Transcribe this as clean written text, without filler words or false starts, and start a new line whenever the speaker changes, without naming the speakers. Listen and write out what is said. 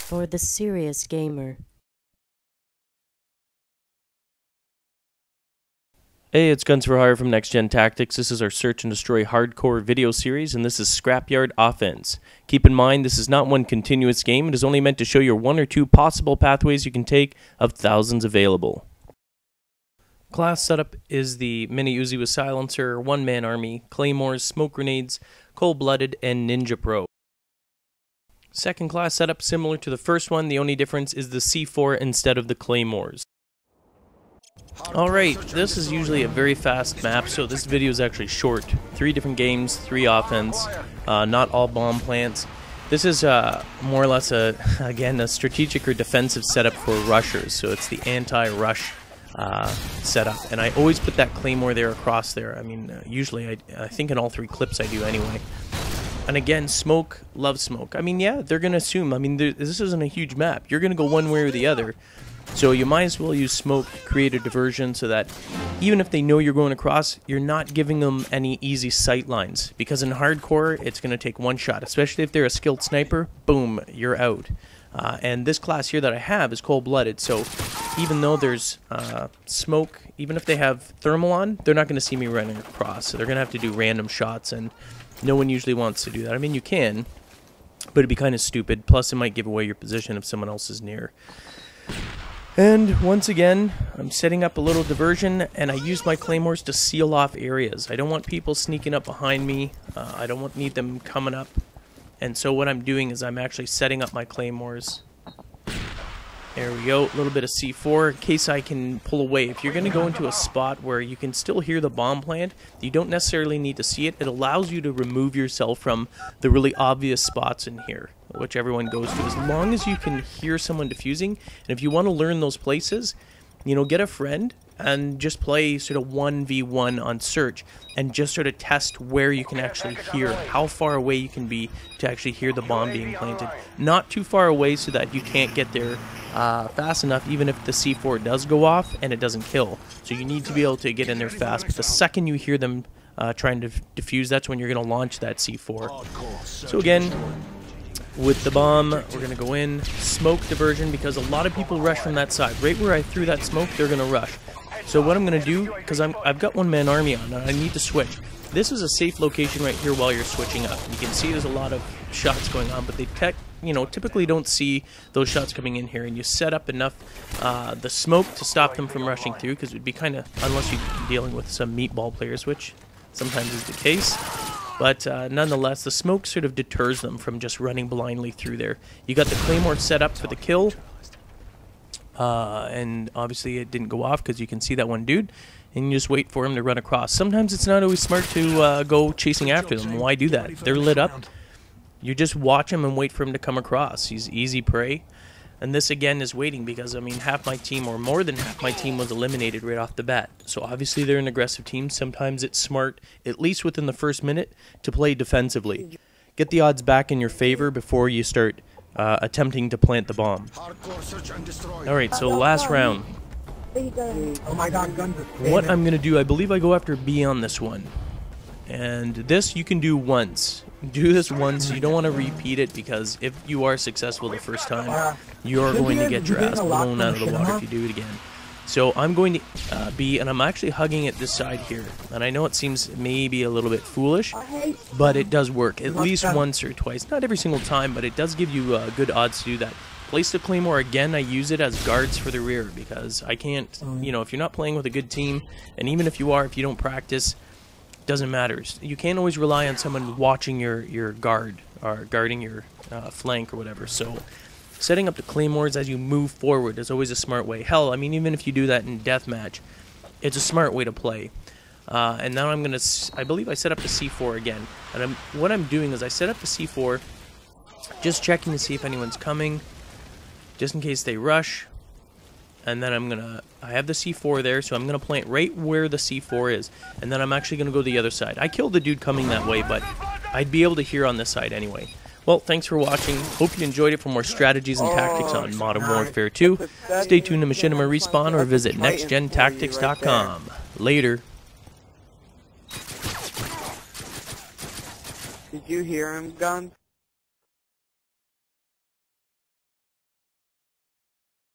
for the serious gamer.
Hey, it's GUNNS4HIRE from NextGenTactics. This is our Search and Destroy hardcore video series, and this is Scrapyard Offense. Keep in mind, this is not one continuous game. It is only meant to show you one or two possible pathways you can take of thousands available. Class setup is the Mini Uzi with silencer, one-man army, claymores, smoke grenades, cold-blooded, and ninja pro. Second class setup similar to the first one, the only difference is the C4 instead of the claymores. Alright, this is usually a very fast map, so this video is actually short. 3 different games, 3 offense, not all bomb plants. This is more or less, again, a strategic or defensive setup for rushers, so it's the anti-rush setup. And I always put that claymore there across there. I mean, usually, I think in all 3 clips I do anyway. And again, smoke, love smoke. I mean, yeah, they're going to assume, I mean, this isn't a huge map. You're going to go one way or the other. So you might as well use smoke to create a diversion so that even if they know you're going across, you're not giving them any easy sight lines. Because in hardcore, it's going to take one shot, especially if they're a skilled sniper. Boom, you're out. And this class here that I have is cold-blooded, so even though there's smoke, even if they have thermal on, they're not going to see me running across. So they're going to have to do random shots, and no one usually wants to do that. I mean, you can, but it'd be kind of stupid. Plus, it might give away your position if someone else is near. And once again, I'm setting up a little diversion, and I use my claymores to seal off areas. I don't want people sneaking up behind me. I don't need them coming up. And so what I'm doing is I'm actually setting up my claymores. There we go, a little bit of C4 in case I can pull away. If you're going to go into a spot where you can still hear the bomb plant, you don't necessarily need to see it. It allows you to remove yourself from the really obvious spots in here, which everyone goes to, as long as you can hear someone defusing. And if you want to learn those places, you know, get a friend and just play sort of 1v1 on search and just sort of test where you can actually hear, how far away you can be to actually hear the bomb being planted. Not too far away so that you can't get there fast enough, even if the C4 does go off and it doesn't kill. So you need to be able to get in there fast, but the second you hear them trying to defuse, that's when you're going to launch that C4. So again, with the bomb, we're going to go in, smoke diversion, because a lot of people rush from that side. Right where I threw that smoke, they're going to rush. So what I'm going to do, because I've got one-man army on, and I need to switch. This is a safe location right here while you're switching up. You can see there's a lot of shots going on, but they typically don't see those shots coming in here, and you set up enough the smoke to stop them from rushing through, because it would be kind of, unless you're dealing with some meatball players, which sometimes is the case. But nonetheless, the smoke sort of deters them from just running blindly through there. You got the claymore set up for the kill, and obviously it didn't go off because you can see that one dude, and you just wait for him to run across. Sometimes it's not always smart to go chasing after them. Why do that? If they're lit up, you just watch him and wait for him to come across. He's easy prey. And this again is waiting because, I mean, half my team, or more than half my team, was eliminated right off the bat. So obviously they're an aggressive team. Sometimes it's smart, at least within the first minute, to play defensively. Get the odds back in your favor before you start attempting to plant the bomb. Alright, so last round. What I'm going to do, I believe I go after B on this one. And this you can do once. Do this once. You don't want to repeat it, because if you are successful the first time, you're going to get your ass blown out of the water if you do it again. So I'm going to B, and I'm actually hugging it this side here. And I know it seems maybe a little bit foolish, but it does work at least once or twice. Not every single time, but it does give you good odds to do that. Place the claymore again. I use it as guards for the rear, because I can't, you know, if you're not playing with a good team, and even if you are, if you don't practice, doesn't matter. You can't always rely on someone watching your guard or guarding your flank or whatever. So setting up the claymores as you move forward is always a smart way. Hell, I mean, even if you do that in deathmatch, it's a smart way to play. And now I'm gonna, I believe I set up the C4 again. And what I'm doing is I set up the C4, just checking to see if anyone's coming, just in case they rush. And then I have the C4 there, so I'm going to plant right where the C4 is. And then I'm actually going to go to the other side. I killed the dude coming that way, but I'd be able to hear on this side anyway. Well, thanks for watching. Hope you enjoyed it. For more strategies and tactics on Modern Warfare 2, stay tuned to Machinima Respawn or visit NextGenTactics.com. Later.
Did you hear him, Guns?